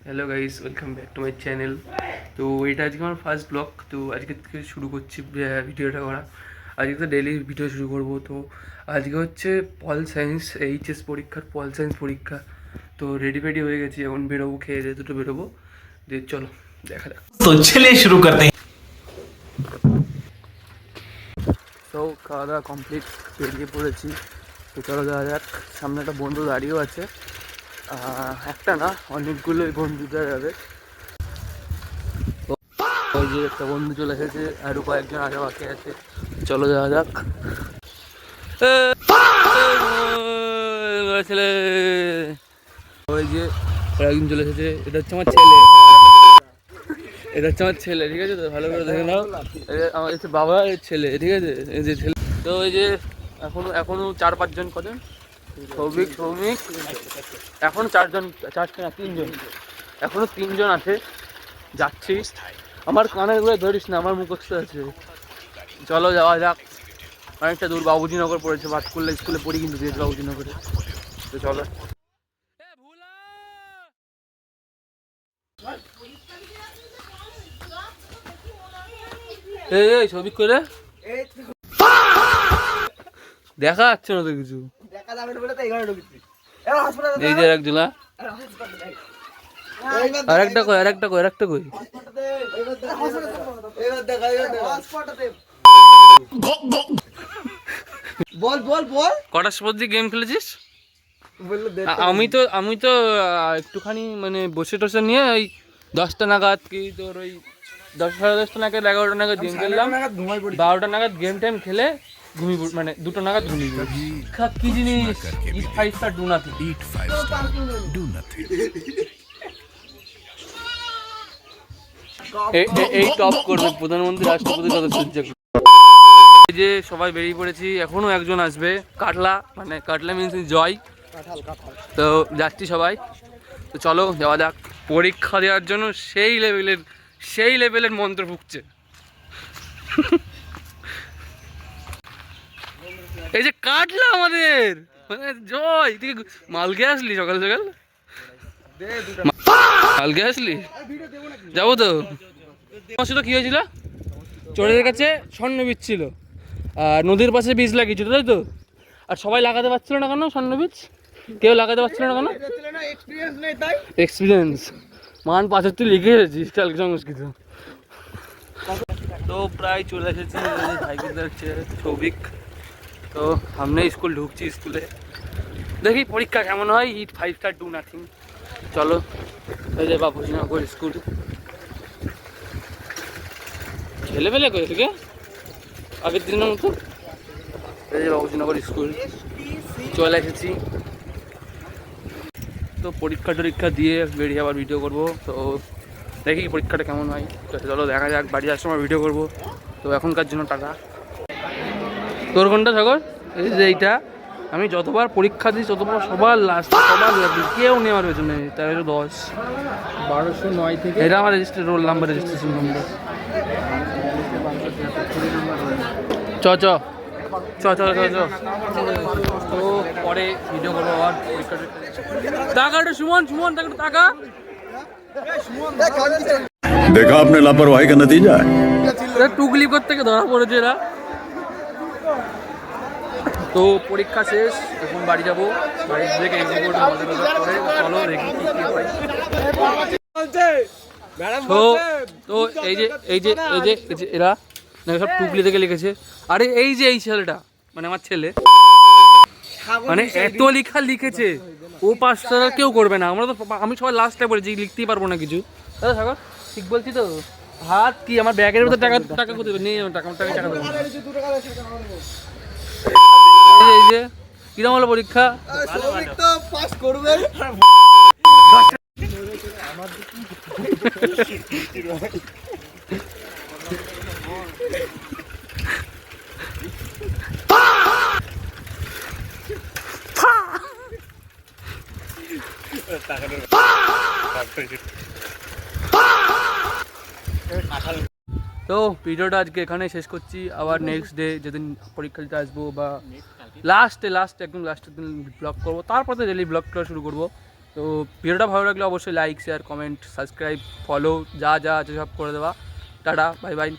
Hello guys, welcome back to my channel. তো এটা আজকে আমার ফার্স্ট ব্লগ। তো আজকে থেকে শুরু করছি ভিডিওটা করা। আজকে তো ডেইলি ভিডিও শুরু করব। তো আজকে হচ্ছে পল সায়েন্স এইচএস পরীক্ষার পল সায়েন্স পরীক্ষা। তো রেডি হয়ে গেছি, এখন বেরোবো, খেয়ে দিয়ে দুটো বেরোবো। দিয়ে চলো দেখা যাক। तो चलिए शुरू करते हैं। তো খাওয়া দাওয়া কমপ্লিট, বেরিয়ে পড়েছি। তো চলো যাওয়া যাক। সামনে একটা বন্ধু দাঁড়িয়েও আছে, একটা না অনেকগুলোই বন্ধুরা যাবে। ওই যে একটা বন্ধু চলে এসেছে, আরো কয়েকজন আগে বাকি আছে। চলো যাওয়া যাক। ছেলে, ওই যে একজন চলে এসেছে। এটা হচ্ছে আমার ছেলে, এটা হচ্ছে আমার ছেলে, ঠিক আছে? তো ভালো করে দেখে নাও, আমার হচ্ছে বাবার ছেলে, ঠিক আছে? এই যে ছেলে। তো ওই যে এখনো 4-5 জন, কজন? সৌমিক, এখনো 4 জন, 4জন না 3 জন, এখনো 3 জন আছে। যাচ্ছি। আমার কানের গুলো ধরিস না, আমার মুখস্থ আছে। চলো যাওয়া যাক। অনেকটা দূর, বাবুজিনগর পড়েছে, ভাটকুল্লা স্কুলে পড়ি কিন্তু দিয়েছে বাবুজিনগরে। তো চলো। এই ছবি করে দেখা যাচ্ছে না তো কিছু। এই যে একজনা, আরেকটা কই বল বল বল কটার সময় দিয়ে গেম খেলেছিস? আমি তো একটুখানি মানে বসে টসে নিয়ে ওই 10টা নাগাদ, কি তোর ওই 10, সাড়ে 10টা নাগাদ, 11টা নাগাদ গেম খেললাম। 12টা নাগাদ গেম টাইম খেলে ঘুমিয়ে মানে 2টো নাগাদ ঘুমিয়ে পড়ি। কি জিনিস? ইট 5 স্টার ডু নাথিং। এই টপ করবে প্রধানমন্ত্রী, রাষ্ট্রপতি সদস্য। এই যে সবাই বেরিয়ে পড়েছি, এখনো একজন আসবে, কাটলা, মানে কাটলা মিন্স জয়। তো যাচ্ছি সবাই। তো চলো যাওয়া যাক। পরীক্ষা দেওয়ার জন্য সেই লেভেলের মন্ত্র ফুঁকছে। এই যে কাটলা আমাদের, মানে জয়, তুই মাল খেয়ে আসলি সকাল সকাল? মাল খেয়ে আসলি? যাবো তো। আমার সাথে কি হয়েছিল? চোরের কাছে স্বর্ণ বীজ ছিল, আর নদীর পাশে বীজ লাগিয়েছিল, তাই তো? আর সবাই লাগাতে পারছিল না কেন স্বর্ণ বীজ? কেউ লাগাতে পারছিল না কেন? এক্সপিরিয়েন্স মান 75 লিখে এসেছিস কালকে সংস্কৃত। তো প্রায় চলে এসেছি, সাইকেল যাচ্ছে সৌভিক। তো সামনে স্কুল ঢুকছি, স্কুলে দেখি পরীক্ষা কেমন হয়। ইট 5 স্টার ডু নাথিং। চলো, এই যে বাবুজিনগর স্কুল। ছেলেবেলে করে থেকে আগের দিনের মতো। এই যে বাবুজিনগর স্কুল, চলে এসেছি। তো পরীক্ষা দিয়ে বেরিয়ে আবার ভিডিও করব। তো দেখি পরীক্ষাটা কেমন হয়। তো চলো দেখা যাক, বাড়ি আসার সময় ভিডিও করব। তো এখনকার জন্য টাকা। তোর কোনটা সাগর? এই যে এইটা, আমি যতবার পরীক্ষা দিই ততবার সবার লাস্ট, কেউ নেওয়ার পেছনে। তাই 10 1209 থেকে এটা আমার রোল নাম্বার, রেজিস্ট্রেশন নাম্বার। চ চ চ চ চ চ। তো পরে ভিডিও করবো আবার পরীক্ষাটা। টাকাটা সুমন, টাকা। देखा आपने लापरवाही का नतीजा है। টুকলি করতে গিয়ে ধরা পড়েছে এরা। তো পরীক্ষা শেষ, এখন বাড়ি যাবো। বাড়ি থেকে চলো দেখি কি হয়। তো এই যে এরা সব টুকলি থেকে লিখেছে। আরে এই যে এই ছেলেটা, মানে আমার ছেলে, মানে এত লেখা লিখেছে, ও 5 টাকা কেউ করবে না। আমরা তো, আমি সবাই লাস্টে পড়েছি, লিখতেই পারবো না কিছু। দাদা সাগর ঠিক বলছি তো? হাত কি আমার ব্যাগের মধ্যে টাকা কোথায় দেবে? নেই টাকা দেবো। এই যে কিরম হলো পরীক্ষা? পাস করবে। তো ভিডিওটা আজকে এখানে শেষ করছি। আবার নেক্সট ডে যেদিন পরীক্ষা দিতে আসবো, বা লাস্টে একদম লাস্টের দিন ব্লগ করবো, তারপরে ডেলি ব্লগটা শুরু করবো। তো ভিডিওটা ভালো লাগলে অবশ্যই like share comment subscribe follow যা যা আছে সব করে দেওয়া। Tata bye bye.